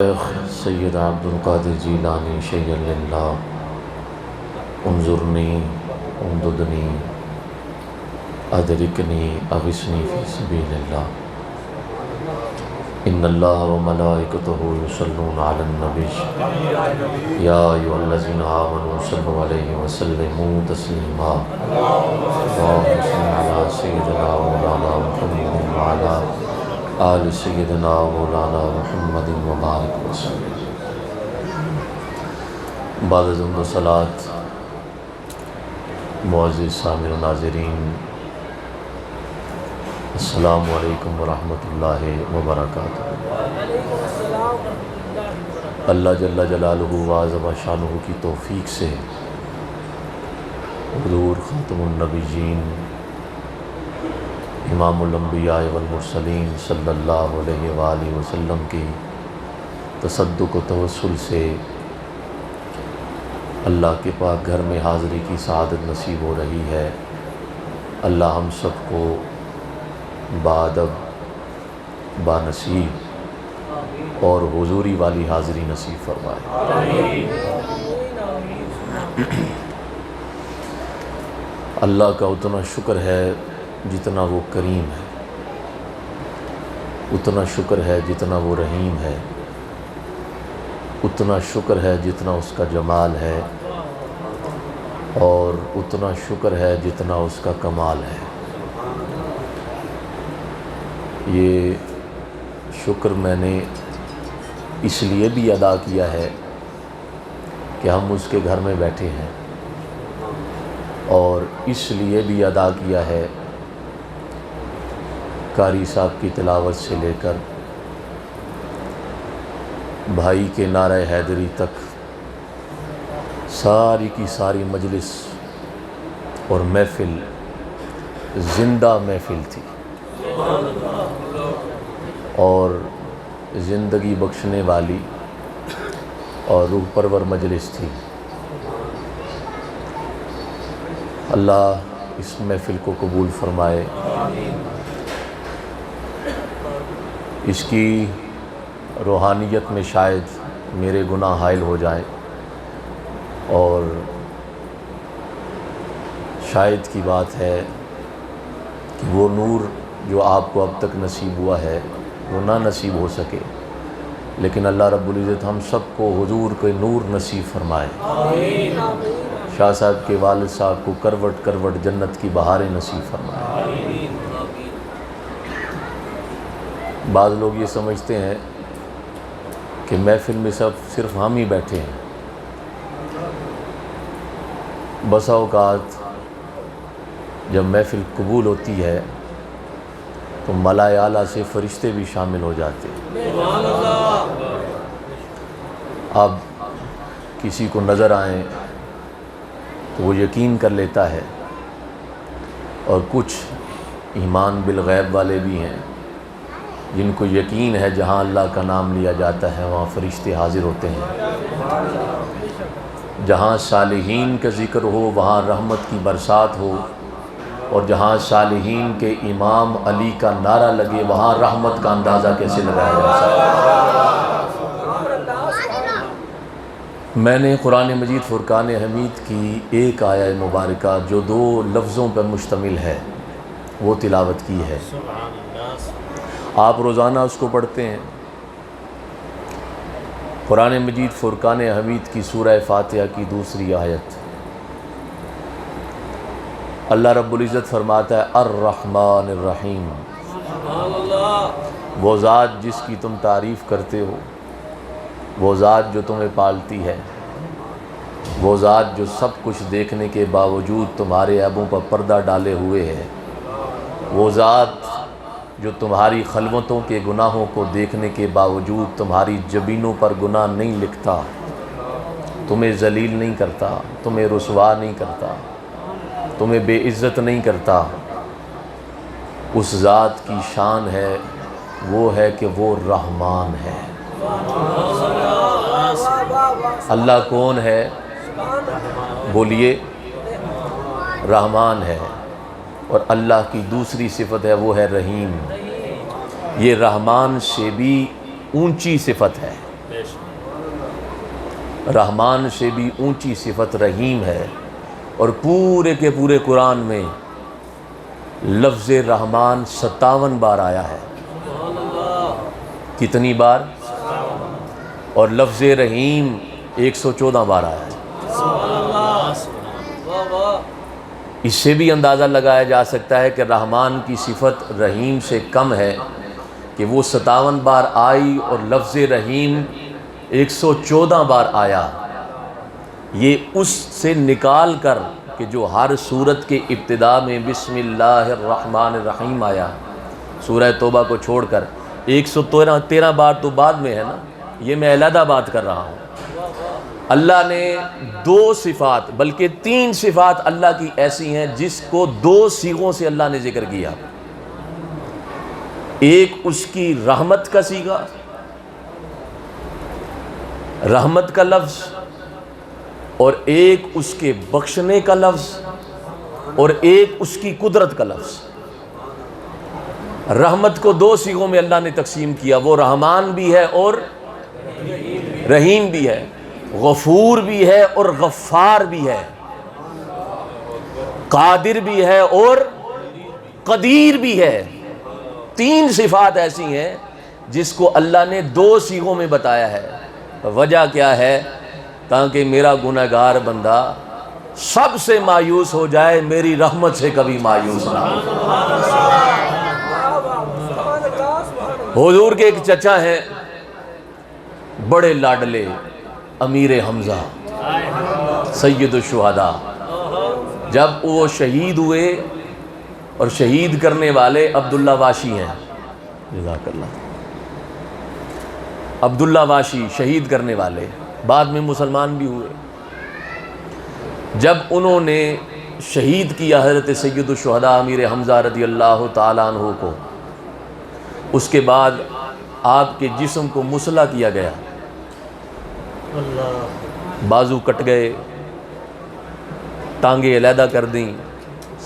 شیخ سید عبد القادر جیلانی شیخ اللہ انظرنی امددنی ادرکنی اغثنی فی سبیل اللہ ان اللہ وملائکتہ یصلون علی النبی یا ایھا الذین آمنوا صلوا علیہ وسلموا تسلیما اللہم صل علی سیدنا مولانا محمد وعلی آل سیدنا مولانا محمد وبارک وسلم۔ بعد از حمد و صلوات معزز سامع و ناظرین، السلام علیکم ورحمۃ اللہ وبرکاتہ۔ اللہ جل جلالہ وعظم شانہ کی توفیق سے حضور خاتم النبیین امام الانبیاء والمرسلین صلی اللہ علیہ وآلہ وسلم کی تصدق و توسل سے اللہ کے پاک گھر میں حاضری کی سعادت نصیب ہو رہی ہے۔ اللہ ہم سب کو بادب بانصیب اور حضوری والی حاضری نصیب فرمائے۔ اللہ کا اتنا شکر ہے جتنا وہ کریم ہے، اتنا شکر ہے جتنا وہ رحیم ہے، اتنا شکر ہے جتنا اس کا جمال ہے، اور اتنا شکر ہے جتنا اس کا کمال ہے۔ یہ شکر میں نے اس لیے بھی ادا کیا ہے کہ ہم اس کے گھر میں بیٹھے ہیں، اور اس لیے بھی ادا کیا ہے قاری صاحب کی تلاوت سے لے کر بھائی کے نعرہ حیدری تک ساری کی ساری مجلس اور محفل زندہ محفل تھی اور زندگی بخشنے والی اور روح پرور مجلس تھی۔ اللہ اس محفل کو قبول فرمائے، اس کی روحانیت میں شاید میرے گناہ حائل ہو جائیں، اور شاید کی بات ہے کہ وہ نور جو آپ کو اب تک نصیب ہوا ہے وہ نہ نصیب ہو سکے، لیکن اللہ رب العزت ہم سب کو حضور کے نور نصیب فرمائے۔ شاہ صاحب کے والد صاحب کو کروٹ کروٹ جنت کی بہاریں نصیب فرمائے۔ بعض لوگ یہ سمجھتے ہیں کہ محفل میں صرف ہم ہی بیٹھے ہیں۔ بسا اوقات جب محفل قبول ہوتی ہے تو ملائے اعلیٰ سے فرشتے بھی شامل ہو جاتے ہیں۔ اب کسی کو نظر آئیں تو وہ یقین کر لیتا ہے، اور کچھ ایمان بالغیب والے بھی ہیں جن کو یقین ہے جہاں اللہ کا نام لیا جاتا ہے وہاں فرشتے حاضر ہوتے ہیں، جہاں صالحین کا ذکر ہو وہاں رحمت کی برسات ہو، اور جہاں صالحین کے امام علی کا نعرہ لگے وہاں رحمت کا اندازہ کیسے لگایا جا سکتا ہے۔ میں نے قرآن مجید فرقان حمید کی ایک آیہ مبارکہ جو 2 لفظوں پر مشتمل ہے وہ تلاوت کی ہے۔ آپ روزانہ اس کو پڑھتے ہیں۔ قرآن مجید فرقان حمید کی سورہ فاتحہ کی 2 آیت، اللہ رب العزت فرماتا ہے الرحمن الرحیم، وہ ذات جس کی تم تعریف کرتے ہو، وہ ذات جو تمہیں پالتی ہے، وہ ذات جو سب کچھ دیکھنے کے باوجود تمہارے عیبوں پر پردہ ڈالے ہوئے ہے، وہ ذات جو تمہاری خلوتوں کے گناہوں کو دیکھنے کے باوجود تمہاری جبینوں پر گناہ نہیں لکھتا، تمہیں ذلیل نہیں کرتا، تمہیں رسوا نہیں کرتا، تمہیں بے عزت نہیں کرتا، اس ذات کی شان ہے وہ ہے کہ وہ رحمان ہے۔ اللہ کون ہے؟ بولیے، رحمان ہے، اور اللہ کی دوسری صفت ہے وہ ہے رحیم۔ یہ رحمان سے بھی اونچی صفت ہے۔ رحمان سے بھی اونچی صفت رحیم ہے، اور پورے کے پورے قرآن میں لفظ رحمان 57 بار آیا ہے۔ کتنی بار؟ اور لفظ رحیم 114 بار آیا ہے۔ اس سے بھی اندازہ لگایا جا سکتا ہے کہ رحمان کی صفت رحیم سے کم ہے کہ وہ 57 بار آئی اور لفظ رحیم 114 بار آیا۔ یہ اس سے نکال کر کہ جو ہر سورت کے ابتدا میں بسم اللہ الرحمن الرحیم آیا، سورہ توبہ کو چھوڑ کر 113 بار تو بعد میں ہے نا، یہ میں علیحدہ بات کر رہا ہوں۔ اللہ نے 2 صفات بلکہ 3 صفات اللہ کی ایسی ہیں جس کو 2 صیغوں سے اللہ نے ذکر کیا۔ ایک اس کی رحمت کا صیغہ، رحمت کا لفظ، اور ایک اس کے بخشنے کا لفظ، اور ایک اس کی قدرت کا لفظ۔ رحمت کو 2 صیغوں میں اللہ نے تقسیم کیا، وہ رحمان بھی ہے اور رحیم بھی ہے، غفور بھی ہے اور غفار بھی ہے، قادر بھی ہے اور قدیر بھی ہے۔ 3 صفات ایسی ہیں جس کو اللہ نے 2 صیغوں میں بتایا ہے۔ وجہ کیا ہے؟ تاکہ میرا گنہگار بندہ سب سے مایوس ہو جائے، میری رحمت سے کبھی مایوس نہ ہو۔ حضور کے ایک چچا ہیں، بڑے لاڈلے امیر حمزہ سید الشہداء۔ جب وہ شہید ہوئے، اور شہید کرنے والے عبداللہ واشی ہیں، جزاک اللہ، عبداللہ واشی شہید کرنے والے، بعد میں مسلمان بھی ہوئے۔ جب انہوں نے شہید کیا حضرت سید الشہداء امیر حمزہ رضی اللہ تعالیٰ عنہ کو، اس کے بعد آپ کے جسم کو مسلح کیا گیا، بازو کٹ گئے، ٹانگیں علیحدہ کر دیں،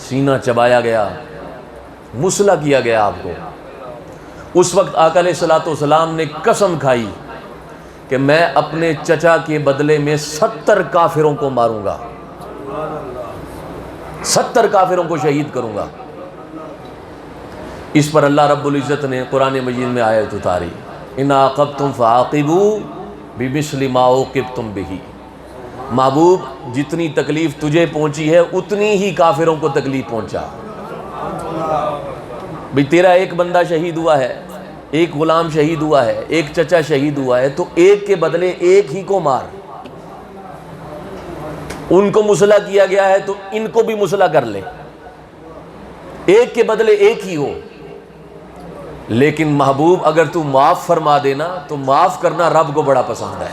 سینہ چبایا گیا، مسلح کیا گیا آپ کو۔ اس وقت آقا علیہ الصلوۃ والسلام نے قسم کھائی کہ میں اپنے چچا کے بدلے میں 70 کافروں کو ماروں گا، 70 کافروں کو شہید کروں گا۔ اس پر اللہ رب العزت نے قرآن مجید میں آیت اتاری، ان عاقبتم فعاقبوا بمثل ما عوقبتم بہ۔ محبوب، جتنی تکلیف تجھے پہنچی ہے اتنی ہی کافروں کو تکلیف پہنچا۔ بھئی تیرا ایک بندہ شہید ہوا ہے، ایک غلام شہید ہوا ہے، ایک چچا شہید ہوا ہے، تو ایک کے بدلے ایک ہی کو مار۔ ان کو مسلح کیا گیا ہے تو ان کو بھی مسلح کر لے، ایک کے بدلے ایک ہی ہو۔ لیکن محبوب اگر تو معاف فرما دینا تو معاف کرنا رب کو بڑا پسند ہے۔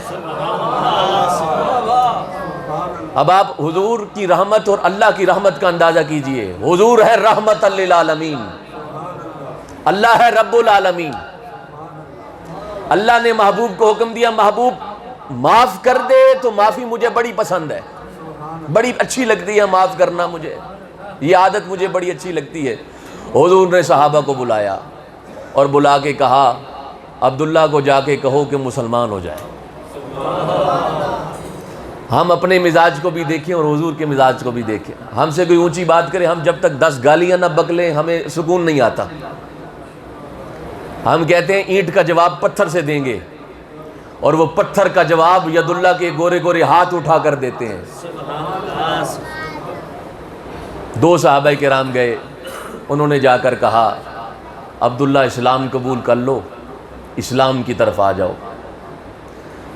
اب آپ حضور کی رحمت اور اللہ کی رحمت کا اندازہ کیجئے۔ حضور ہے رحمت للعالمین، اللہ ہے رب العالمین۔ اللہ نے محبوب کو حکم دیا، محبوب معاف کر دے، تو معافی مجھے بڑی پسند ہے، بڑی اچھی لگتی ہے معاف کرنا، مجھے یہ عادت مجھے بڑی اچھی لگتی ہے۔ حضور نے صحابہ کو بلایا اور بلا کے کہا، عبداللہ کو جا کے کہو کہ مسلمان ہو جائے۔ ہم اپنے مزاج کو بھی دیکھیں اور حضور کے مزاج کو بھی دیکھیں۔ ہم سے کوئی اونچی بات کرے، ہم جب تک 10 گالیاں نہ بکلیں ہمیں سکون نہیں آتا۔ ہم کہتے ہیں اینٹ کا جواب پتھر سے دیں گے، اور وہ پتھر کا جواب ید اللہ کے گورے گورے ہاتھ اٹھا کر دیتے ہیں۔ 2 صحابہ کرام گئے، انہوں نے جا کر کہا، عبداللہ اسلام قبول کر لو، اسلام کی طرف آ جاؤ۔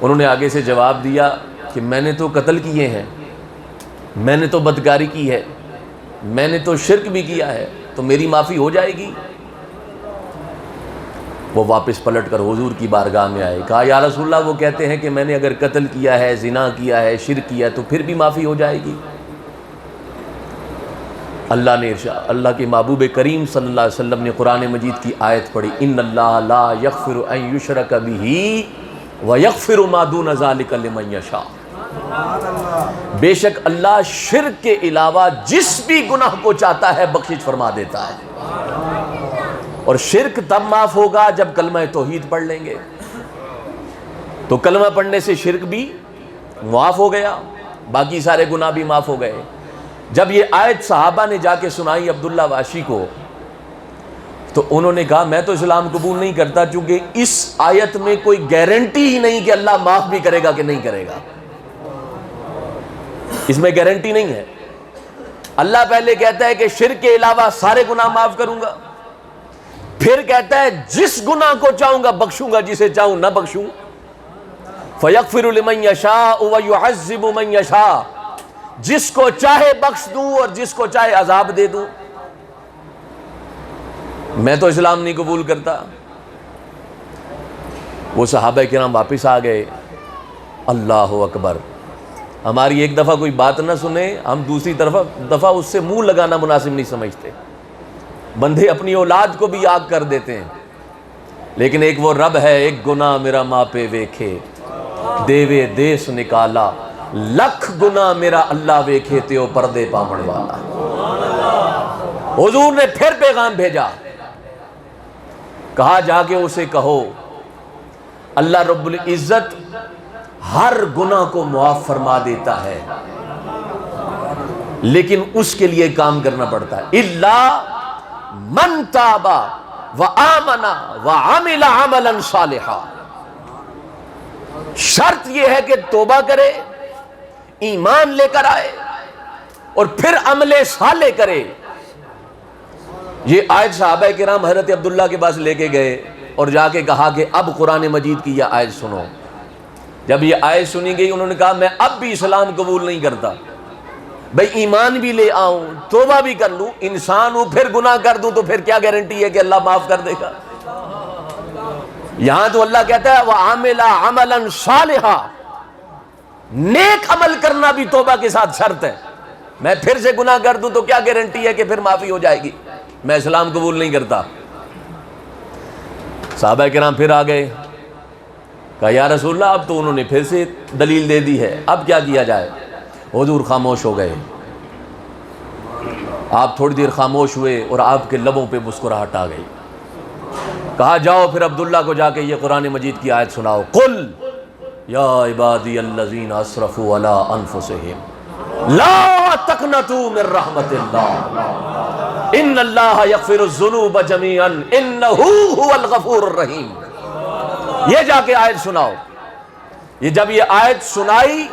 انہوں نے آگے سے جواب دیا کہ میں نے تو قتل کیے ہیں، میں نے تو بدکاری کی ہے، میں نے تو شرک بھی کیا ہے، تو میری معافی ہو جائے گی؟ وہ واپس پلٹ کر حضور کی بارگاہ میں آئے، کہا یا رسول اللہ، وہ کہتے ہیں کہ میں نے اگر قتل کیا ہے، زنا کیا ہے، شرک کیا ہے، تو پھر بھی معافی ہو جائے گی؟ اللہ نے اللہ کے محبوب کریم صلی اللہ علیہ وسلم نے قرآن مجید کی آیت پڑھی، ان اللہ لا یغفر ان یشرک بہ ویغفر ما دون ذلک لمن یشاء۔ بے شک اللہ شرک کے علاوہ جس بھی گناہ کو چاہتا ہے بخشش فرما دیتا ہے، اور شرک تب معاف ہوگا جب کلمہ توحید پڑھ لیں گے۔ تو کلمہ پڑھنے سے شرک بھی معاف ہو گیا، باقی سارے گناہ بھی معاف ہو گئے۔ جب یہ آیت صحابہ نے جا کے سنائی عبداللہ واشی کو تو انہوں نے کہا میں تو اسلام قبول نہیں کرتا، چونکہ اس آیت میں کوئی گارنٹی ہی نہیں کہ اللہ معاف بھی کرے گا کہ نہیں کرے گا، اس میں گارنٹی نہیں ہے۔ اللہ پہلے کہتا ہے کہ شرک کے علاوہ سارے گناہ معاف کروں گا، پھر کہتا ہے جس گناہ کو چاہوں گا بخشوں گا، جسے چاہوں نہ بخشوں۔ فَيَغْفِرُ لِمَنْ يَشَاءُ وَيُعَذِّبُ مَنْ يَشَاءُ، جس کو چاہے بخش دوں اور جس کو چاہے عذاب دے دوں۔ میں تو اسلام نہیں قبول کرتا۔ وہ صحابہ کرام واپس آ گئے۔ اللہ اکبر، ہماری ایک دفعہ کوئی بات نہ سنے، ہم دوسری دفعہ اس سے منہ لگانا مناسب نہیں سمجھتے۔ بندے اپنی اولاد کو بھی آگ کر دیتے ہیں، لیکن ایک وہ رب ہے، ایک گناہ میرا ماں پہ ویکھے دیوے دیس نکالا، لکھ گناہ میرا اللہ ویکھے تیو پردے پامن والا۔ حضور نے پھر پیغام بھیجا، کہا جا کے اسے کہو اللہ رب العزت ہر گناہ کو معاف فرما دیتا ہے، لیکن اس کے لیے کام کرنا پڑتا ہے۔ الا من تاب وآمن وعمل عملا صالحا، شرط یہ ہے کہ توبہ کرے، ایمان لے کر آئے اور پھر عمل صالح کرے۔ یہ آیت صحابہ کرام حضرت عبداللہ کے پاس لے کے گئے اور جا کے کہا کہ اب قرآن مجید کی یہ آیت سنو۔ جب یہ آیت سنی گئی انہوں نے کہا میں اب بھی اسلام قبول نہیں کرتا، بھئی ایمان بھی لے آؤں، توبہ بھی کر لوں، انسان ہوں پھر گناہ کر دوں تو پھر کیا گارنٹی ہے کہ اللہ معاف کر دے گا؟ یہاں تو اللہ کہتا ہے وَعَمِلَ عَمَلًا صَالِحًا، نیک عمل کرنا بھی توبہ کے ساتھ شرط ہے۔ میں پھر سے گناہ کر دوں تو کیا گارنٹی ہے کہ پھر معافی ہو جائے گی؟ میں اسلام قبول نہیں کرتا۔ صحابہ کرام پھر آ گئے، کہا یا رسول اللہ، اب تو انہوں نے پھر سے دلیل دے دی ہے، اب کیا کیا جائے؟ حضور خاموش ہو گئے۔ آپ تھوڑی دیر خاموش ہوئے اور آپ کے لبوں پہ مسکراہٹ آ گئی۔ کہا جاؤ پھر عبداللہ کو جا کے یہ قرآن مجید کی آیت سناؤ، قل یا عبادی الذین اسرفوا علی انفسہم لا تقنطوا من رحمت اللہ ان اللہ یغفر الذنوب جمیعا انہ هو الغفور الرحیم۔ یہ جا کے آیت سناؤ۔ یہ جب یہ آیت سنائی،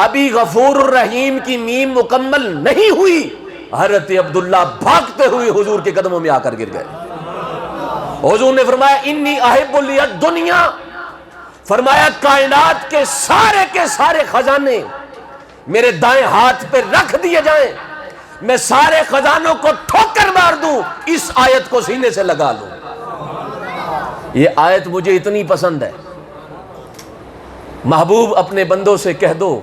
ابھی غفور الرحیم کی میم مکمل نہیں ہوئی، حضرت عبداللہ بھاگتے ہوئے حضور کے قدموں میں آ کر گر گئے۔ حضور نے فرمایا انی احب لی الدنیا، فرمایا کائنات کے سارے خزانے میرے دائیں ہاتھ پہ رکھ دیے جائیں، میں سارے خزانوں کو ٹھوکر مار دوں، اس آیت کو سینے سے لگا لوں۔ یہ آیت مجھے اتنی پسند ہے۔ محبوب اپنے بندوں سے کہہ دو،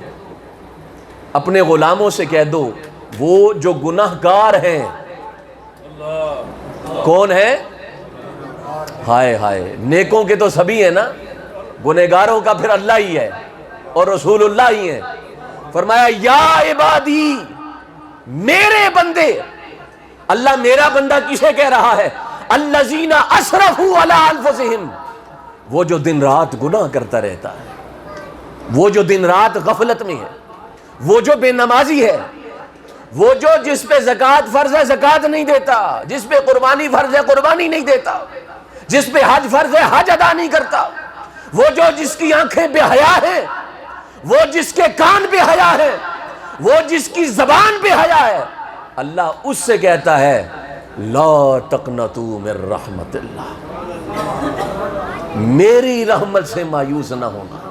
اپنے غلاموں سے کہہ دو، وہ جو گناہ گار ہیں، کون ہے؟ ہائے ہائے، نیکوں کے تو سبھی ہیں نا، گنہگاروں کا پھر اللہ ہی ہے اور رسول اللہ ہی ہے۔ فرمایا یا عبادی، میرے بندے، اللہ میرا بندہ کسے کہہ رہا ہے؟ الذین اسرفوا علی انفسہم، وہ جو دن رات گناہ کرتا رہتا ہے، وہ جو دن رات غفلت میں ہے، وہ جو بے نمازی ہے، وہ جو جس پہ زکوٰۃ فرض ہے زکوٰۃ نہیں دیتا، جس پہ قربانی فرض ہے قربانی نہیں دیتا، جس پہ حج فرض ہے حج ادا نہیں کرتا، وہ جو جس کی آنکھیں بے حیا ہیں، وہ جس کے کان بے حیا ہے، وہ جس کی زبان بے حیا ہے، اللہ اس سے کہتا ہے لا تقنطوا من رحمت اللہ، میری رحمت سے مایوس نہ ہونا۔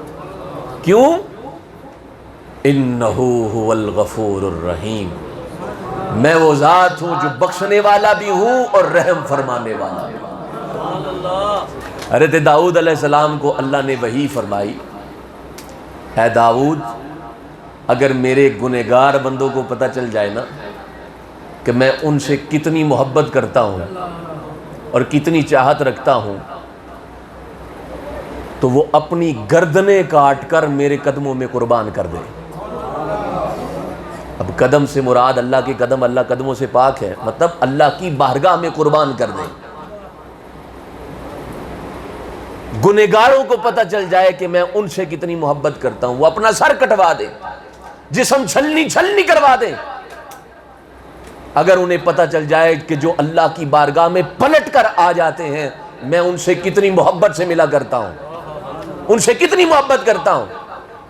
کیوں؟ انہ هو الغفور الرحیم، میں وہ ذات ہوں جو بخشنے والا بھی ہوں اور رحم فرمانے والا بھی ہوں۔ حضرت داؤد علیہ السلام کو اللہ نے وحی فرمائی، اے داؤد، اگر میرے گنہگار بندوں کو پتہ چل جائے نا کہ میں ان سے کتنی محبت کرتا ہوں اور کتنی چاہت رکھتا ہوں، تو وہ اپنی گردنیں کاٹ کر میرے قدموں میں قربان کر دے۔ اب قدم سے مراد اللہ کے قدم، اللہ قدموں سے پاک ہے، مطلب اللہ کی بارگاہ میں قربان کر دے۔ گنہگاروں کو پتہ چل جائے کہ میں ان سے کتنی محبت کرتا ہوں، وہ اپنا سر کٹوا دیں، جسم چھلنی چھلنی کروا دیں، اگر انہیں پتہ چل جائے کہ جو اللہ کی بارگاہ میں پلٹ کر آ جاتے ہیں میں ان سے کتنی محبت سے ملا کرتا ہوں، ان سے کتنی محبت کرتا ہوں۔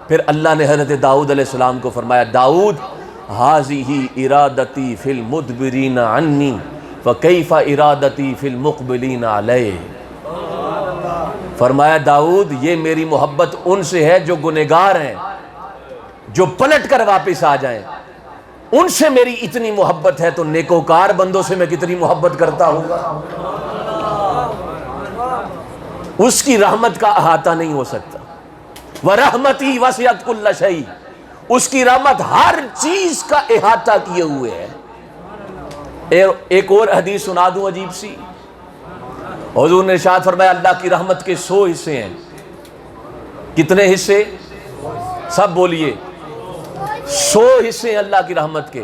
پھر اللہ نے حضرت داؤد علیہ السلام کو فرمایا، داؤد ہذہ ارادتی فی المدبرین عنی فکیف ارادتی فی المقبلین علیہ۔ فرمایا داؤد یہ میری محبت ان سے ہے جو گنہگار ہیں، جو پلٹ کر واپس آ جائیں، ان سے میری اتنی محبت ہے تو نیکوکار بندوں سے میں کتنی محبت کرتا ہوں گا۔ اس کی رحمت کا احاطہ نہیں ہو سکتا۔ وَرَحْمَتِي وَسِعَتْ كُلَّ شَيْءٍ، اس کی رحمت ہر چیز کا احاطہ کیے ہوئے ہے۔ ایک اور حدیث سنا دوں عجیب سی، حضور نے ارشاد فرمایا اللہ کی رحمت کے 100 حصے ہیں۔ کتنے حصے؟ سب بولیے، 100 حصے ہیں اللہ کی رحمت کے۔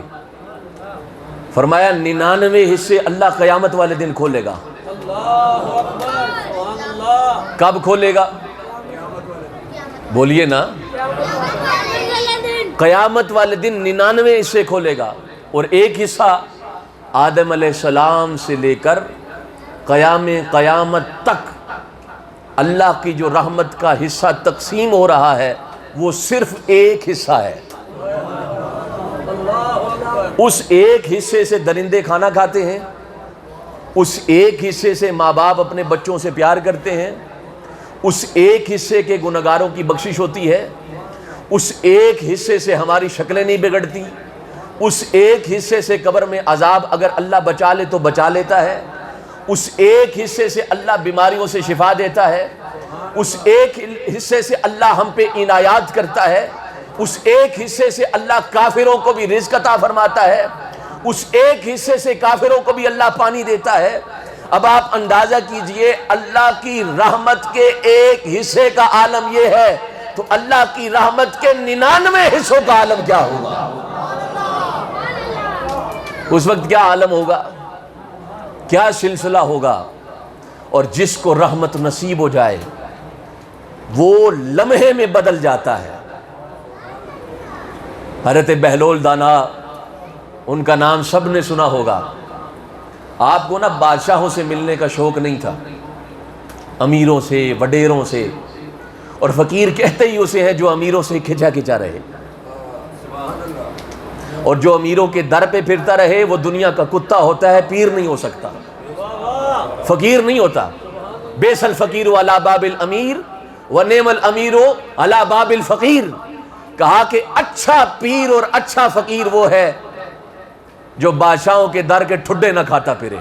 فرمایا 99 حصے اللہ قیامت والے دن کھولے گا۔ کب کھولے گا؟ بولیے نا، قیامت والے دن 99 حصے کھولے گا، اور ایک حصہ آدم علیہ السلام سے لے کر قیامت تک اللہ کی جو رحمت کا حصہ تقسیم ہو رہا ہے وہ صرف ایک حصہ ہے۔ اس ایک حصے سے درندے کھانا کھاتے ہیں، اس ایک حصے سے ماں باپ اپنے بچوں سے پیار کرتے ہیں، اس ایک حصے کے گنہگاروں کی بخشش ہوتی ہے، اس ایک حصے سے ہماری شکلیں نہیں بگڑتی، اس ایک حصے سے قبر میں عذاب اگر اللہ بچا لے تو بچا لیتا ہے، اس ایک حصے سے اللہ بیماریوں سے شفا دیتا ہے، اس ایک حصے سے اللہ ہم پہ عنایات کرتا ہے، اس ایک حصے سے اللہ کافروں کو بھی رزق عطا فرماتا ہے، اس ایک حصے سے کافروں کو بھی اللہ پانی دیتا ہے۔ اب آپ اندازہ کیجئے اللہ کی رحمت کے ایک حصے کا عالم یہ ہے تو اللہ کی رحمت کے 99 حصوں کا عالم کیا ہوگا؟ اس وقت کیا عالم ہوگا، کیا سلسلہ ہوگا۔ اور جس کو رحمت نصیب ہو جائے وہ لمحے میں بدل جاتا ہے۔ حضرت بہلول دانا، ان کا نام سب نے سنا ہوگا۔ آپ کو نا بادشاہوں سے ملنے کا شوق نہیں تھا، امیروں سے، وڈیروں سے، اور فقیر کہتے ہی اسے ہے جو امیروں سے کھچا کھچا رہے، اور جو امیروں کے در پہ پھرتا رہے وہ دنیا کا کتا ہوتا ہے، پیر نہیں ہو سکتا، فقیر نہیں ہوتا۔ بیس الفقیر علی باب الامیر ونعم الامیر علی باب الفقیر، کہا کہ اچھا پیر اور اچھا فقیر وہ ہے جو بادشاہوں کے در کے ٹھڈے نہ کھاتا پھرے،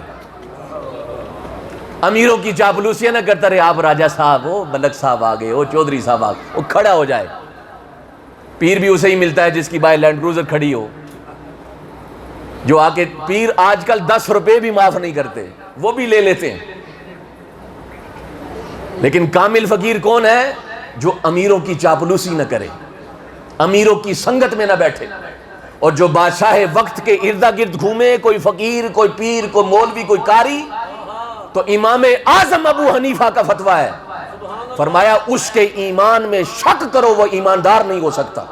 امیروں کی چاپلوسیاں نہ کرتا رہے، آپ راجہ صاحب ہو، ملک صاحب آگئے ہو، چودھری صاحب آگئے، وہ کھڑا ہو جائے۔ پیر بھی اسے ہی ملتا ہے جس کی بائے لینڈ کروزر کھڑی ہو، جو آ کے پیر آج کل 10 روپے بھی معاف نہیں کرتے، وہ بھی لے لیتے ہیں۔ لیکن کامل فقیر کون ہے؟ جو امیروں کی چاپلوسی نہ کرے، امیروں کی سنگت میں نہ بیٹھے، اور جو بادشاہ وقت کے ارد گرد گھومے، کوئی فقیر، کوئی پیر، کوئی مولوی، کوئی قاری۔ تو امام اعظم ابو حنیفہ کا فتویٰ ہے، فرمایا اس کے ایمان میں شک کرو وہ ایماندار نہیں ہو سکتا۔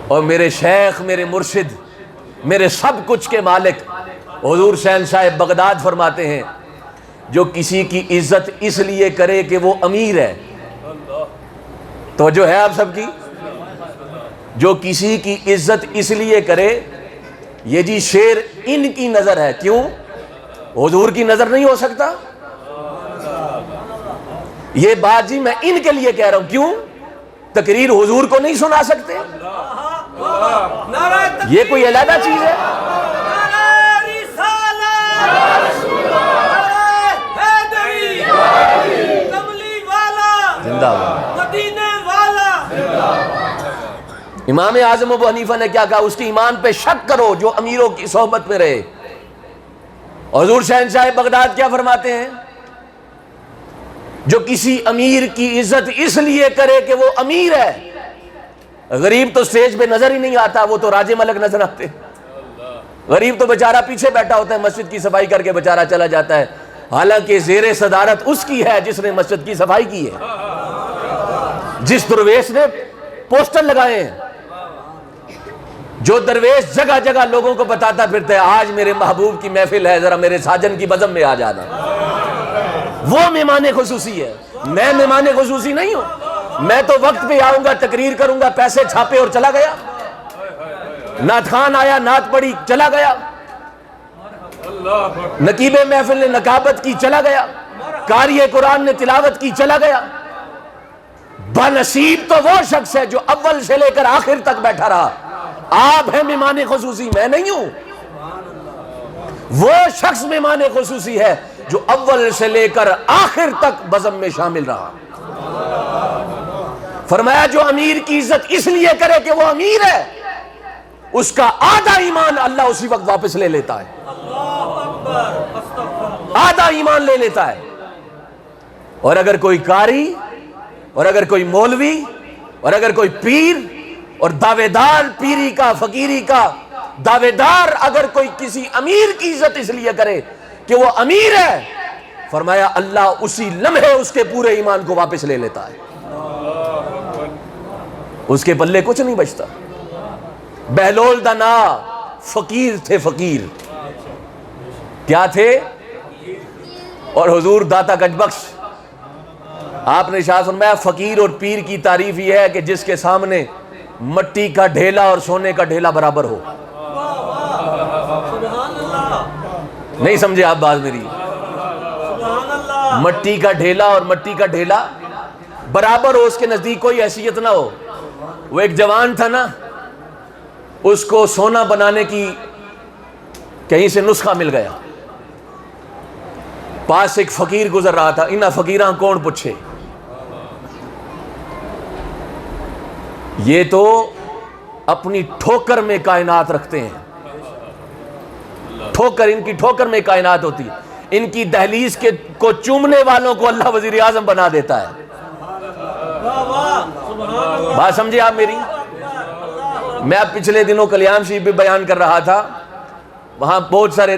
اور میرے شیخ، میرے مرشد، میرے سب کچھ کے مالک حضور شہنشاہ بغداد فرماتے ہیں جو کسی کی عزت اس لیے کرے کہ وہ امیر ہے، توجہ ہے آپ سب کی، جو کسی کی عزت اس لیے کرے، یہ جی شعر ان کی نظر ہے، کیوں؟ حضور کی نظر نہیں ہو سکتا؟ یہ بات جی میں ان کے لیے کہہ رہا ہوں، کیوں؟ تقریر حضور کو نہیں سنا سکتے؟ یہ کوئی علیحدہ چیز ہے؟ زندہ امام اعظم ابو حنیفہ نے کیا کہا؟ اس کی ایمان پہ شک کرو جو امیروں کی صحبت میں رہے۔ حضور شہنشاہ بغداد کیا فرماتے ہیں؟ جو کسی امیر کی عزت اس لیے کرے کہ وہ امیر ہے، غریب تو سٹیج پہ نظر ہی نہیں آتا، وہ تو راجے ملک نظر آتے، غریب تو بیچارہ پیچھے بیٹھا ہوتا ہے، مسجد کی صفائی کر کے بیچارہ چلا جاتا ہے، حالانکہ زیر صدارت اس کی ہے جس نے مسجد کی صفائی کی ہے، جس درویش نے پوسٹر لگائے ہیں، جو درویش جگہ جگہ لوگوں کو بتاتا پھرتا ہے آج میرے محبوب کی محفل ہے، ذرا میرے ساجن کی بزم میں آ جانا۔ وہ مہمان خصوصی ہے، میں مہمان خصوصی نہیں ہوں۔ میں تو وقت پہ آؤں گا، تقریر کروں گا، پیسے چھاپے اور چلا گیا، نعت خان آیا، نعت پڑھی، چلا گیا، نقیب محفل نے نقابت کی، چلا گیا، قاری قرآن نے تلاوت کی، چلا گیا۔ بنصیب تو وہ شخص ہے جو اول سے لے کر آخر تک بیٹھا رہا۔ آپ ہیں مہمان خصوصی، میں نہیں ہوں۔ وہ شخص مہمان خصوصی ہے جو اول سے لے کر آخر تک بزم میں شامل رہا۔ فرمایا جو امیر کی عزت اس لیے کرے کہ وہ امیر ہے، اس کا آدھا ایمان اللہ اسی وقت واپس لے لیتا ہے، آدھا ایمان لے لیتا ہے۔ اور اگر کوئی قاری، اور اگر کوئی مولوی، اور اگر کوئی پیر اور دعوے دار پیری کا، فقیری کا دعوے دار اگر کوئی کسی امیر کی عزت اس لیے کرے کہ وہ امیر ہے، فرمایا اللہ اسی لمحے اس کے پورے ایمان کو واپس لے لیتا ہے، اس کے پلے کچھ نہیں بچتا۔ بہلول دا نا فقیر تھے، فقیر کیا تھے؟ اور حضور داتا گنج بخش آپ نے ارشاد فرمایا فقیر اور پیر کی تعریف یہ ہے کہ جس کے سامنے مٹی کا ڈھیلا اور سونے کا ڈھیلا برابر ہو۔ نہیں سمجھے آپ بات میری؟ مٹی کا ڈھیلا اور مٹی کا ڈھیلا برابر ہو، اس کے نزدیک کوئی حیثیت نہ ہو۔ وہ ایک جوان تھا نا، اس کو سونا بنانے کی کہیں سے نسخہ مل گیا، پاس ایک فقیر گزر رہا تھا، انہاں فقیراں کون پوچھے، یہ تو اپنی ٹھوکر میں کائنات رکھتے ہیں، ٹھوکر، ان کی ٹھوکر میں کائنات ہوتی ہے، ان کی دہلیز کو چومنے والوں کو اللہ وزیر اعظم بنا دیتا ہے۔ بات سمجھے آپ میری؟ میں اب پچھلے دنوں کلیام شریف بھی بیان کر رہا تھا، وہاں بہت سارے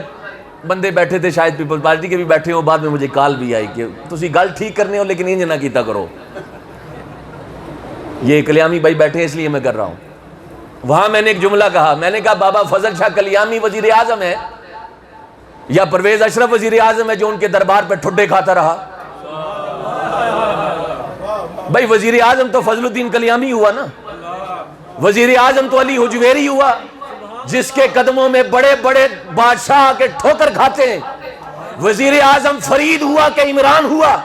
بندے بیٹھے تھے، شاید پیپل پارٹی کے بھی بیٹھے ہوں، بعد میں مجھے کال بھی آئی کہ تسی گل ٹھیک کرنے ہو لیکن انج نہ کیتا کرو، یہ کلیامی بھائی بیٹھے اس لیے میں کر رہا ہوں۔ وہاں میں نے ایک جملہ کہا، میں نے کہا بابا فضل شاہ کلیامی وزیر اعظم ہے یا پرویز اشرف وزیر اعظم ہے جو ان کے دربار پہ ٹھڈے کھاتا رہا؟ بھائی وزیر اعظم تو فضل الدین کلیامی ہوا نا، وزیر اعظم تو علی حجویری ہوا جس کے قدموں میں بڑے بڑے بادشاہ کے ٹھوکر کھاتے ہیں۔ وزیر اعظم فرید ہوا کہ عمران ہوا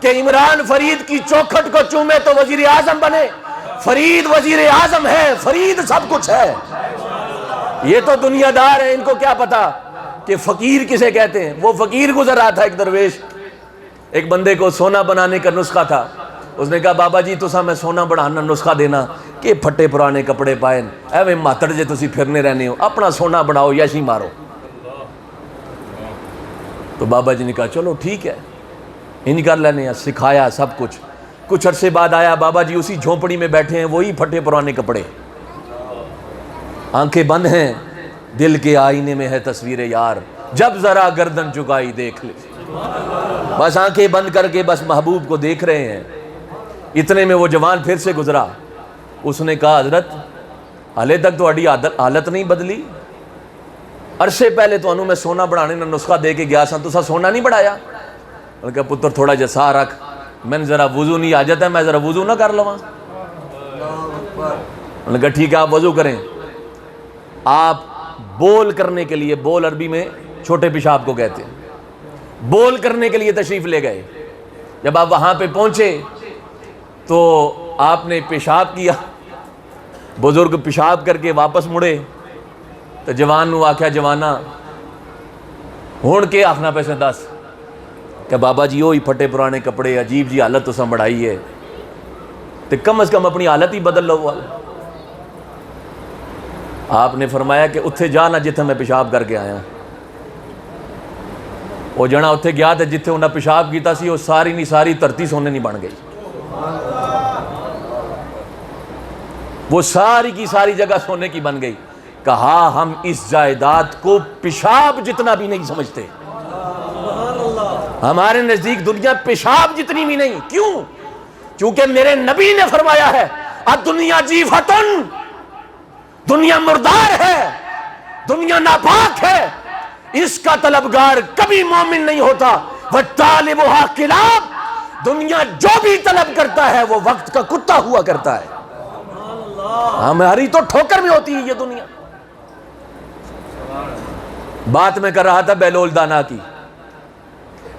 کہ عمران فرید کی چوکھٹ کو چومے تو وزیر اعظم بنے؟ فرید وزیر اعظم ہے، فرید سب کچھ ہے۔ یہ تو دنیا دار ہے، ان کو کیا پتا کہ فقیر کسے کہتے ہیں۔ وہ فقیر گزر رہا تھا، ایک درویش، ایک بندے کو سونا بنانے کا نسخہ تھا، اس نے کہا بابا جی تسا میں سونا بڑھانا نسخہ دینا کہ پھٹے پرانے کپڑے پائن ایویں ماتڑ جے تسی پھرنے رہنے ہو، اپنا سونا بڑھاؤ یاشی مارو۔ تو بابا جی نے کہا چلو ٹھیک ہے، انج کر لینے ہیں، سکھایا سب کچھ۔ کچھ عرصے بعد آیا، بابا جی اسی جھونپڑی میں بیٹھے ہیں، وہی پھٹے پرانے کپڑے، آنکھیں بند ہیں، دل کے آئینے میں ہے تصویر یار، جب ذرا گردن چکائی دیکھ لے، بس آنکھیں بند کر کے بس محبوب کو دیکھ رہے ہیں۔ اتنے میں وہ جوان پھر سے گزرا، اس نے کہا حضرت حالے تک تو اڈی حالت نہیں بدلی، عرصے پہلے تو انہوں میں سونا بڑھانے نے نسخہ دے کے گیا سا، تو سا سونا نہیں بڑھایا؟ انہوں نے کہا پتر تھوڑا جسا رکھ، میں نے ذرا وضو نہیں آجاتا ہے، میں ذرا وضو نہ کر لواں۔ انہوں نے کہا ٹھیک ہے آپ وضو کریں۔ آپ بول کرنے کے لیے، بول عربی میں چھوٹے پیشاب کو کہتے ہیں، بول کرنے کے لیے تشریف لے گئے۔ جب آپ وہاں پہ پہنچے تو آپ نے پیشاب کیا، بزرگ پیشاب کر کے واپس مڑے تو جوان نو آکھیا جوانا ہون کے آخنا پیسے دس کہ بابا جی وہی پھٹے پرانے کپڑے، عجیب جی حالت تو بڑھائی ہے، تو کم از کم اپنی حالت ہی بدل لو۔ آپ نے فرمایا کہ اتھے جانا جتھے میں پیشاب کر کے آیا۔ وہ جنا اتھے گیا تھا جتھے انہیں پیشاب کیتا سی، وہ ساری نہیں ساری دھرتی سونے نہیں بن گئی، وہ ساری کی ساری جگہ سونے کی بن گئی۔ کہا ہم اس جائیداد کو پیشاب جتنا بھی نہیں سمجھتے، ہمارے نزدیک دنیا پیشاب جتنی بھی نہیں. کیوں؟ چونکہ میرے نبی نے فرمایا ہے الدنیا جیفتن، دنیا مردار ہے، دنیا ناپاک ہے، اس کا طلبگار کبھی مومن نہیں ہوتا. وَالطَّالِبُهَا کلاب، دنیا جو بھی طلب کرتا ہے وہ وقت کا کتا ہوا کرتا ہے. ہماری تو ٹھوکر میں ہوتی ہے یہ دنیا. بات میں کر رہا تھا بہلول دانا کی.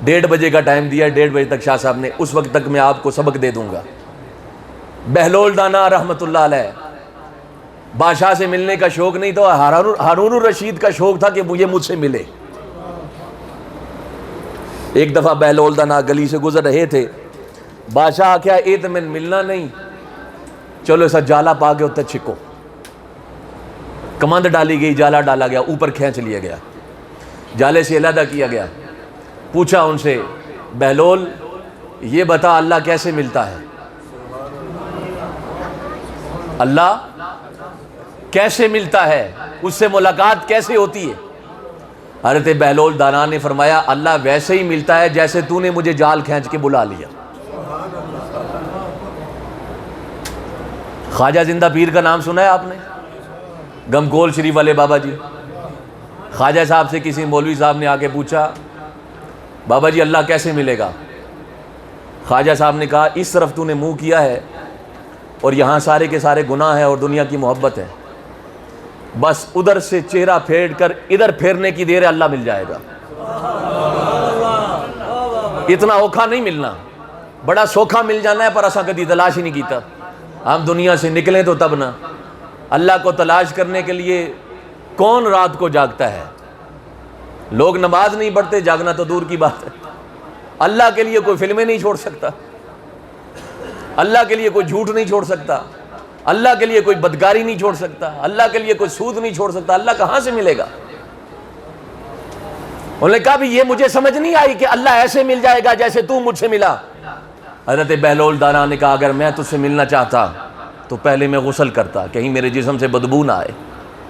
1:30 بجے کا ٹائم دیا، 1:30 بجے تک شاہ صاحب نے، اس وقت تک میں آپ کو سبق دے دوں گا. بہلول دانا رحمت اللہ علیہ، بادشاہ سے ملنے کا شوق نہیں تھا، ہارون الرشید کا شوق تھا کہ یہ مجھ سے ملے. ایک دفعہ بہلول دانا گلی سے گزر رہے تھے، بادشاہ کیا ایت میں ملنا نہیں، چلو ایسا جالا پا کے اتنے چھکو. کمند ڈالی گئی، جالا ڈالا گیا، اوپر کھینچ لیا گیا، جالے سے علیحدہ کیا گیا. پوچھا ان سے بہلول یہ بتا اللہ کیسے ملتا ہے، اللہ کیسے ملتا ہے، اس سے ملاقات کیسے ہوتی ہے؟ حضرت بہلول دانا نے فرمایا اللہ ویسے ہی ملتا ہے جیسے تو نے مجھے جال کھینچ کے بلا لیا. خواجہ زندہ پیر کا نام سنا ہے آپ نے؟ گمگول شریف والے بابا جی. خواجہ صاحب سے کسی مولوی صاحب نے آ کے پوچھا بابا جی اللہ کیسے ملے گا؟ خواجہ صاحب نے کہا اس طرف تو نے منہ کیا ہے اور یہاں سارے کے سارے گناہ ہیں اور دنیا کی محبت ہے، بس ادھر سے چہرہ پھیر کر ادھر پھیرنے کی دیر ہے اللہ مل جائے گا. اتنا اوکھا نہیں ملنا، بڑا سوکھا مل جانا ہے پر اساں کدی تلاش ہی نہیں کیتا. ہم دنیا سے نکلیں تو تب نہ. اللہ کو تلاش کرنے کے لیے کون رات کو جاگتا ہے؟ لوگ نماز نہیں پڑھتے، جاگنا تو دور کی بات ہے. اللہ کے لیے کوئی فلمیں نہیں چھوڑ سکتا، اللہ کے لیے کوئی جھوٹ نہیں چھوڑ سکتا، اللہ کے لیے کوئی بدکاری نہیں چھوڑ سکتا، اللہ کے لیے کوئی سود نہیں چھوڑ سکتا. اللہ کہاں سے ملے گا؟ انہوں نے کہا بھی یہ مجھے سمجھ نہیں آئی کہ اللہ ایسے مل جائے گا جیسے تو مجھ سے ملا. حضرت بہلول دانا نے کہا اگر میں تجھ سے ملنا چاہتا تو پہلے میں غسل کرتا، کہیں میرے جسم سے بدبو نہ آئے،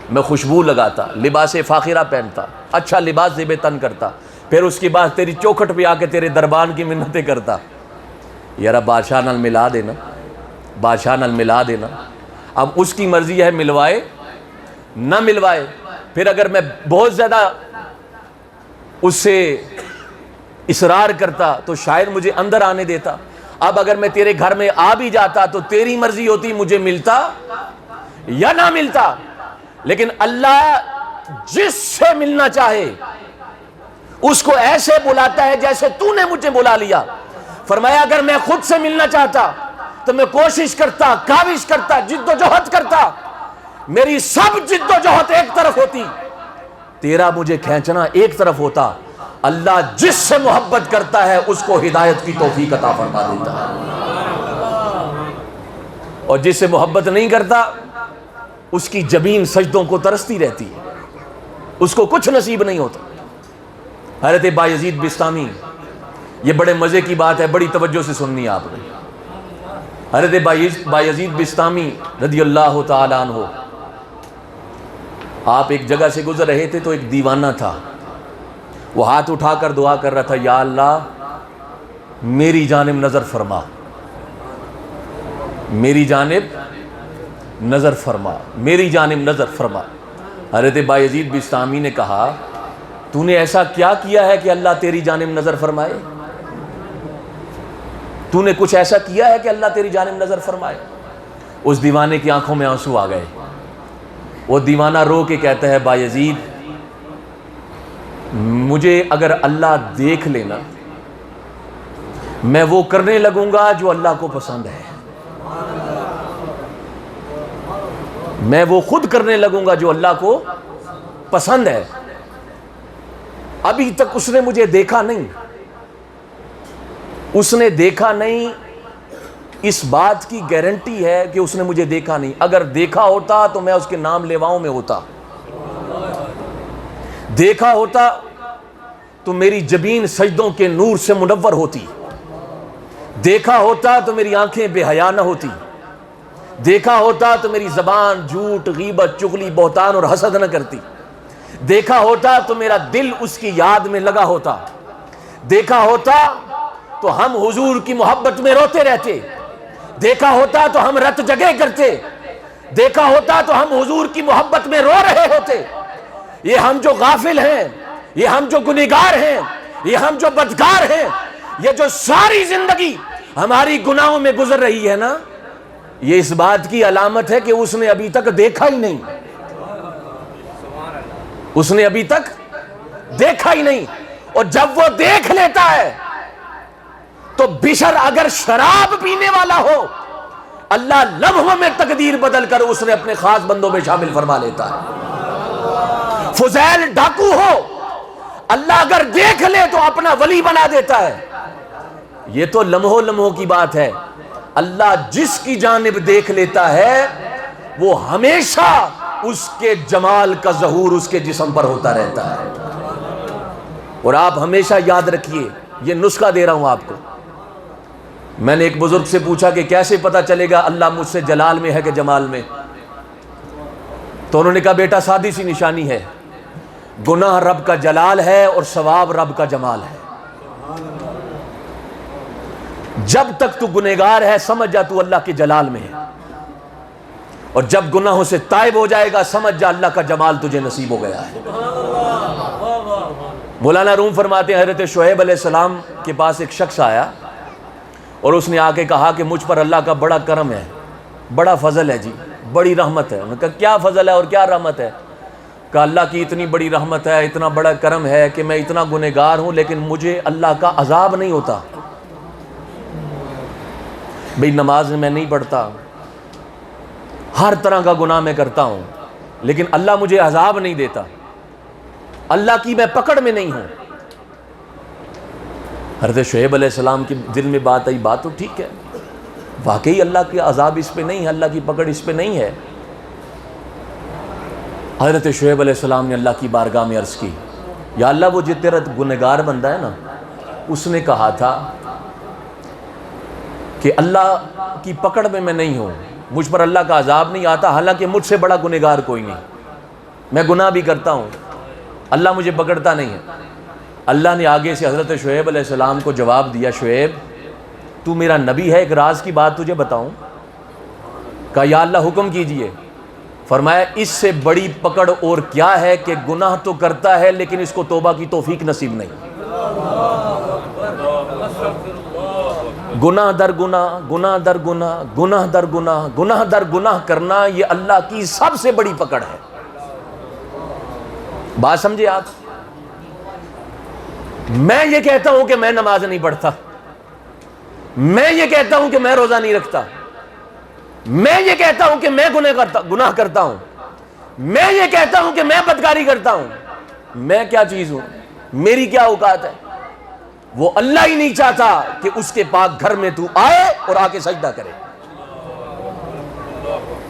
میں خوشبو لگاتا، لباس فاخرہ پہنتا، اچھا لباس زیب تن کرتا، پھر اس کے بعد تیری چوکھٹ پہ آ کے تیرے دربان کی منتیں کرتا. یار بادشاہ نال ملا دینا، بادشاہ نال ملا دینا. اب اس کی مرضی ہے ملوائے نہ ملوائے. پھر اگر میں بہت زیادہ اس سے اصرار کرتا تو شاید مجھے اندر آنے دیتا. اب اگر میں تیرے گھر میں آ بھی جاتا تو تیری مرضی ہوتی مجھے ملتا یا نہ ملتا. لیکن اللہ جس سے ملنا چاہے اس کو ایسے بلاتا ہے جیسے تو نے مجھے بلا لیا. فرمایا اگر میں خود سے ملنا چاہتا تو میں کوشش کرتا، کاوش کرتا، جد و جہد کرتا، میری سب جد و جہد ایک طرف ہوتی، تیرا مجھے کھینچنا ایک طرف ہوتا. اللہ جس سے محبت کرتا ہے اس کو ہدایت کی توفیق عطا فرما دیتا ہے، اور جس سے محبت نہیں کرتا اس کی جبین سجدوں کو ترستی رہتی ہے، اس کو کچھ نصیب نہیں ہوتا. حضرت بایزید بستامی، یہ بڑے مزے کی بات ہے، بڑی توجہ سے سننی آپ نے. حضرت بایزید بستامی رضی اللہ تعالیٰ عنہ، آپ ایک جگہ سے گزر رہے تھے تو ایک دیوانہ تھا، وہ ہاتھ اٹھا کر دعا کر رہا تھا یا اللہ میری جانب نظر فرما، میری جانب نظر فرما، میری جانب نظر فرما. حضرت بایزید بستامی نے کہا تو نے ایسا کیا کیا ہے کہ اللہ تیری جانب نظر فرمائے؟ تو نے کچھ ایسا کیا ہے کہ اللہ تیری جانب نظر فرمائے؟ اس دیوانے کی آنکھوں میں آنسو آ گئے. وہ دیوانہ رو کے کہتا ہے بایزید مجھے اگر اللہ دیکھ لینا میں وہ کرنے لگوں گا جو اللہ کو پسند ہے، میں وہ خود کرنے لگوں گا جو اللہ کو پسند ہے. ابھی تک اس نے مجھے دیکھا نہیں، اس نے دیکھا نہیں، اس بات کی گارنٹی ہے کہ اس نے مجھے دیکھا نہیں. اگر دیکھا ہوتا تو میں اس کے نام لیواؤں میں ہوتا، دیکھا ہوتا تو میری جبین سجدوں کے نور سے منور ہوتی، دیکھا ہوتا تو میری آنکھیں بے حیا نہ ہوتی، دیکھا ہوتا تو میری زبان جھوٹ، غیبت، چغلی، بہتان اور حسد نہ کرتی، دیکھا ہوتا تو میرا دل اس کی یاد میں لگا ہوتا، دیکھا ہوتا تو ہم حضور کی محبت میں روتے رہتے، دیکھا ہوتا تو ہم رت جگہ کرتے، دیکھا ہوتا تو ہم حضور کی محبت میں رو رہے ہوتے۔ یہ ہم جو غافل ہیں، یہ ہم جو گنہگار ہیں، یہ ہم جو بدکار ہیں، یہ جو ساری زندگی ہماری گناہوں میں گزر رہی ہے نا، یہ اس بات کی علامت ہے کہ اس نے ابھی تک دیکھا ہی نہیں، اس نے ابھی تک دیکھا ہی نہیں۔ اور جب وہ دیکھ لیتا ہے تو بشر اگر شراب پینے والا ہو، اللہ لمحوں میں تقدیر بدل کر اس نے اپنے خاص بندوں میں شامل فرما لیتا ہے۔ فضیل ڈاکو ہو، اللہ اگر دیکھ لے تو اپنا ولی بنا دیتا ہے۔ یہ تو لمحوں کی بات ہے۔ اللہ جس کی جانب دیکھ لیتا ہے وہ ہمیشہ اس کے جمال کا ظہور اس کے جسم پر ہوتا رہتا ہے۔ اور آپ ہمیشہ یاد رکھیے، یہ نسخہ دے رہا ہوں آپ کو۔ میں نے ایک بزرگ سے پوچھا کہ کیسے پتا چلے گا اللہ مجھ سے جلال میں ہے کہ جمال میں؟ تو انہوں نے کہا بیٹا سادی سی نشانی ہے، گناہ رب کا جلال ہے اور ثواب رب کا جمال ہے۔ جب تک تو گنہگار ہے سمجھ جا تو اللہ کے جلال میں ہے، اور جب گناہوں سے تائب ہو جائے گا سمجھ جا اللہ کا جمال تجھے نصیب ہو گیا ہے۔ مولانا روم فرماتے ہیں حضرت شعیب علیہ السلام کے پاس ایک شخص آیا اور اس نے آ کے کہا کہ مجھ پر اللہ کا بڑا کرم ہے، بڑا فضل ہے جی، بڑی رحمت ہے۔ انہوں نے کہا کیا فضل ہے اور کیا رحمت ہے؟ کہا اللہ کی اتنی بڑی رحمت ہے، اتنا بڑا کرم ہے کہ میں اتنا گنہگار ہوں لیکن مجھے اللہ کا عذاب نہیں ہوتا۔ بھئی نماز میں نہیں پڑھتا، ہر طرح کا گناہ میں کرتا ہوں لیکن اللہ مجھے عذاب نہیں دیتا، اللہ کی میں پکڑ میں نہیں ہوں۔ حضرت شعیب علیہ السلام کے دل میں بات آئی، بات تو ٹھیک ہے، واقعی اللہ کی عذاب اس پہ نہیں ہے، اللہ کی پکڑ اس پہ نہیں ہے۔ حضرت شعیب علیہ السلام نے اللہ کی بارگاہ میں عرض کی، یا اللہ وہ جو تیرا گنہگار بندہ ہے نا، اس نے کہا تھا کہ اللہ کی پکڑ میں نہیں ہوں، مجھ پر اللہ کا عذاب نہیں آتا، حالانکہ مجھ سے بڑا گنہگار کوئی نہیں، میں گناہ بھی کرتا ہوں، اللہ مجھے پکڑتا نہیں ہے۔ اللہ نے آگے سے حضرت شعیب علیہ السلام کو جواب دیا، شعیب تو میرا نبی ہے، ایک راز کی بات تجھے بتاؤں؟ کہا یا اللہ حکم کیجئے۔ فرمایا اس سے بڑی پکڑ اور کیا ہے کہ گناہ تو کرتا ہے لیکن اس کو توبہ کی توفیق نصیب نہیں۔ گناہ در گناہ، گناہ در گناہ، گناہ در گناہ، گناہ در گناہ کرنا، یہ اللہ کی سب سے بڑی پکڑ ہے۔ بات سمجھے آپ؟ میں یہ کہتا ہوں کہ میں نماز نہیں پڑھتا، میں یہ کہتا ہوں کہ میں روزہ نہیں رکھتا، میں یہ کہتا ہوں کہ میں گناہ کرتا ہوں، میں یہ کہتا ہوں کہ میں بدکاری کرتا ہوں، میں کیا چیز ہوں؟ میری کیا اوقات ہے؟ وہ اللہ ہی نہیں چاہتا کہ اس کے پاک گھر میں تو آئے اور آ کے سجدہ کرے۔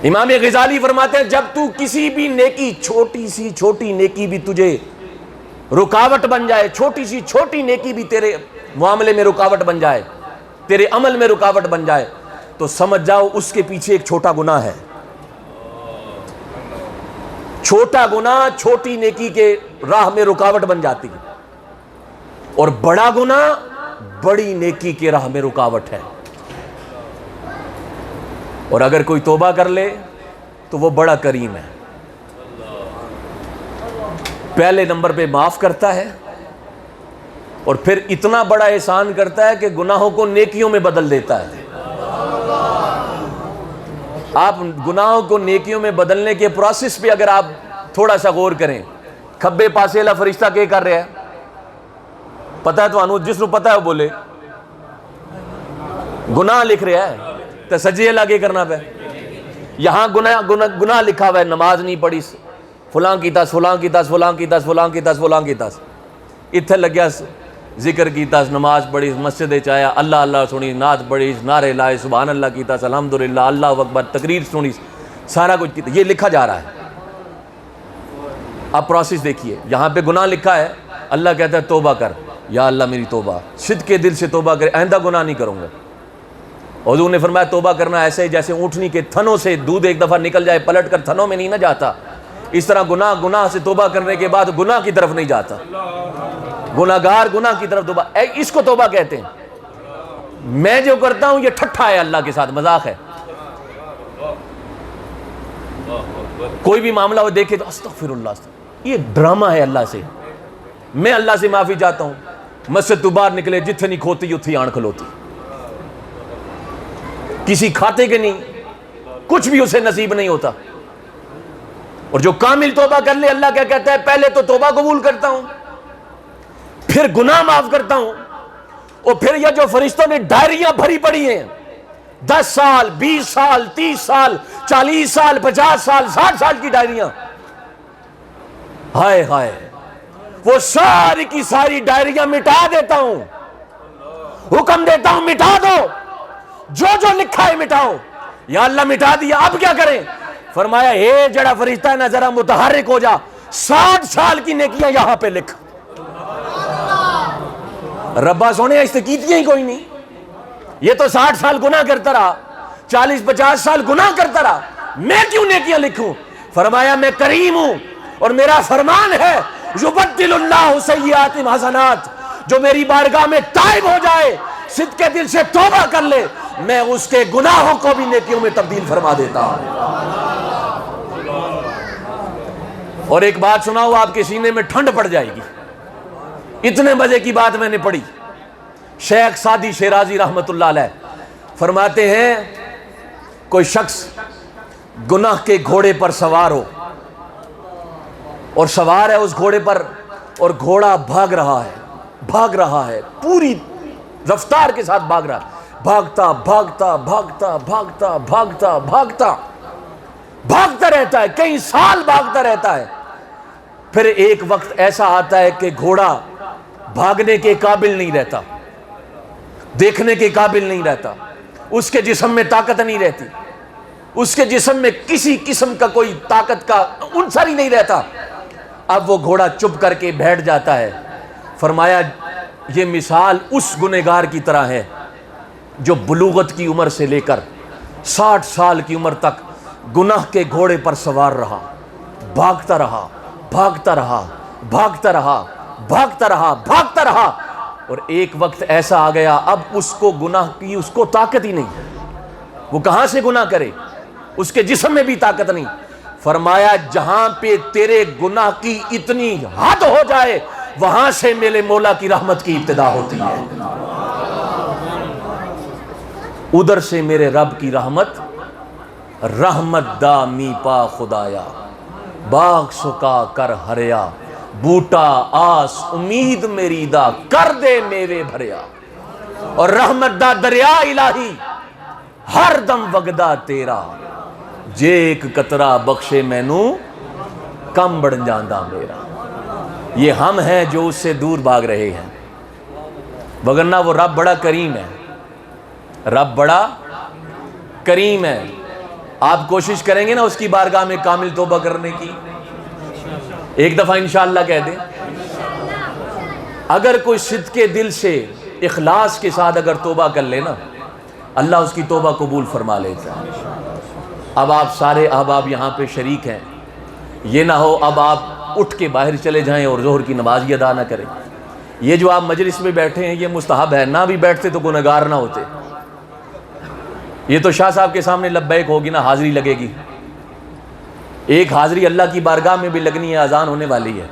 امام غزالی فرماتے ہیں جب تو کسی بھی نیکی، چھوٹی سی چھوٹی نیکی بھی تجھے رکاوٹ بن جائے، چھوٹی سی چھوٹی نیکی بھی تیرے معاملے میں رکاوٹ بن جائے، تیرے عمل میں رکاوٹ بن جائے، تو سمجھ جاؤ اس کے پیچھے ایک چھوٹا گناہ ہے۔ چھوٹا گناہ چھوٹی نیکی کے راہ میں رکاوٹ بن جاتی ہے، اور بڑا گناہ بڑی نیکی کے راہ میں رکاوٹ ہے۔ اور اگر کوئی توبہ کر لے تو وہ بڑا کریم ہے، پہلے نمبر پہ معاف کرتا ہے، اور پھر اتنا بڑا احسان کرتا ہے کہ گناہوں کو نیکیوں میں بدل دیتا ہے۔ آپ گناہوں کو نیکیوں میں بدلنے کے پروسیس پہ اگر آپ تھوڑا سا غور کریں، کھبے پاسے والا فرشتہ کیا کر رہا ہے؟ پتہ ہے تو انو جس نو پتہ ہے وہ بولے، گناہ لکھ رہا ہے تو سجے لگے کرنا پہ۔ یہاں گناہ لکھا ہوا ہے، نماز نہیں پڑھی، فلاں کی تاس، فلاں کی تاس، فلاں کی تاس، فلاں کی تاس، فلاں کی تاس، اتھے لگیا ذکر کی تاس، نماز پڑھی، مسجد چایا، اللہ اللہ سنی، نعت پڑھی، نعرے لائے، سبحان اللہ کی تاس، الحمدللہ، اللہ اکبر، تقریر سنی، سارا کچھ کی، یہ لکھا جا رہا ہے۔ اب پروسیس دیکھیے، یہاں پہ گناہ لکھا ہے، اللہ کہتا ہے توبہ کر، یا اللہ میری توبہ، صدق کے دل سے توبہ کرے، آئندہ گناہ نہیں کروں گا۔ حضور نے فرمایا توبہ کرنا ایسے ہی جیسے اونٹنی کے تھنوں سے دودھ ایک دفعہ نکل جائے، پلٹ کر تھنوں میں نہیں نہ جاتا، اس طرح گناہ سے توبہ کرنے کے بعد گناہ کی طرف نہیں جاتا. گناہگار گناہ کی طرف توبہ، اس کو توبہ کہتے ہیں. میں جو کرتا ہوں یہ ٹھٹھا ہے اللہ کے ساتھ، مذاق ہے. کوئی بھی معاملہ وہ دیکھے تو استغفر اللہ، یہ ڈرامہ ہے اللہ سے. میں اللہ سے معافی چاہتا ہوں. مسجد تو باہر نکلے جتھے نہیں کھوتی اتھی آن کھلوتی، کسی کھاتے کے نہیں، کچھ بھی اسے نصیب نہیں ہوتا. اور جو کامل توبہ کر لے، اللہ کیا کہتا ہے، پہلے تو توبہ قبول کرتا ہوں، پھر گناہ معاف کرتا ہوں. اور پھر یہ جو فرشتوں نے ڈائریاں بھری پڑی ہیں، 10 سال 20 سال 30 سال 40 سال 50 سال 60 سال کی ڈائریاں، ہائے ہائے، وہ ساری کی ساری ڈائریاں مٹا دیتا ہوں. حکم دیتا ہوں مٹا دو، جو جو لکھا ہے مٹاؤ. یا اللہ مٹا دیا، اب کیا کریں؟ فرمایا اے جڑا فرشتہ ہے نا، ذرا متحرک ہو جا، 60 سال کی نیکیاں یہاں پہ لکھ. ربا سونے اس سے کیتیاں ہی کوئی نہیں. یہ تو 60 سال گناہ کرتا رہا، 40-50 سال گناہ کرتا رہا، میں کیوں نیکیاں لکھوں؟ فرمایا میں کریم ہوں اور میرا فرمان ہے یبدل اللہ سیئاتہم حسنات. جو میری بارگاہ میں تائب ہو جائے، صدق کے دل سے توبہ کر لے، میں اس کے گناہوں کو بھی نیکیوں میں تبدیل فرما دیتا ہوں. اور ایک بات سناؤ، آپ کے سینے میں ٹھنڈ پڑ جائے گی. اتنے مزے کی بات میں نے پڑھی. شیخ سعدی شیرازی رحمت اللہ علیہ فرماتے ہیں، کوئی شخص گناہ کے گھوڑے پر سوار ہو، اور سوار ہے اس گھوڑے پر، اور گھوڑا بھاگ رہا ہے پوری رفتار کے ساتھ بھاگ رہا ہے، بھاگتا بھاگتا بھاگتا بھاگتا بھاگتا بھاگتا بھاگتا رہتا ہے، کئی سال بھاگتا رہتا ہے. پھر ایک وقت ایسا آتا ہے کہ گھوڑا بھاگنے کے قابل نہیں رہتا، دیکھنے کے قابل نہیں رہتا، اس کے جسم میں طاقت نہیں رہتی، اس کے جسم میں کسی قسم کا کوئی طاقت کا عنصر ہی نہیں رہتا. اب وہ گھوڑا چپ کر کے بیٹھ جاتا ہے. فرمایا یہ مثال اس گنہگار کی طرح ہے جو بلوغت کی عمر سے لے کر 60 سال کی عمر تک گناہ کے گھوڑے پر سوار رہا، بھاگتا رہا بھاگتا رہا بھاگتا رہا بھاگتا رہا بھاگتا رہا. اور ایک وقت ایسا آ گیا، اب اس کو گناہ کی اس کو طاقت ہی نہیں، وہ کہاں سے گناہ کرے، اس کے جسم میں بھی طاقت نہیں. فرمایا جہاں پہ تیرے گناہ کی اتنی حد ہو جائے، وہاں سے میرے مولا کی رحمت کی ابتدا ہوتی ہے، ادھر سے میرے رب کی رحمت دا می پا خدایا، باغ سکا کر ہریا، بوٹا آس امید میری دا کر دے میوے بھریا. اور رحمت دا دریا الہی ہر دم وگدا تیرا، جے ایک قطرہ بخشے مینوں کم بڑھ جاندہ میرا. یہ ہم ہیں جو اس سے دور بھاگ رہے ہیں، وگرنہ وہ رب بڑا کریم ہے، رب بڑا کریم ہے. آپ کوشش کریں گے نا اس کی بارگاہ میں کامل توبہ کرنے کی، ایک دفعہ انشاءاللہ کہہ دیں. اگر کوئی صدق کے دل سے اخلاص کے ساتھ اگر توبہ کر لے نا، اللہ اس کی توبہ قبول فرما لیتا ہے. اب آپ سارے احباب یہاں پہ شریک ہیں، یہ نہ ہو اب آپ اٹھ کے باہر چلے جائیں اور ظہر کی نماز ہی ادا نہ کریں. یہ جو آپ مجلس میں بیٹھے ہیں یہ مستحب ہے، نہ بھی بیٹھتے تو گنہگار نہ ہوتے. یہ تو شاہ صاحب کے سامنے لبیک ہوگی نا، حاضری لگے گی. ایک حاضری اللہ کی بارگاہ میں بھی لگنی ہے، اذان ہونے والی ہے.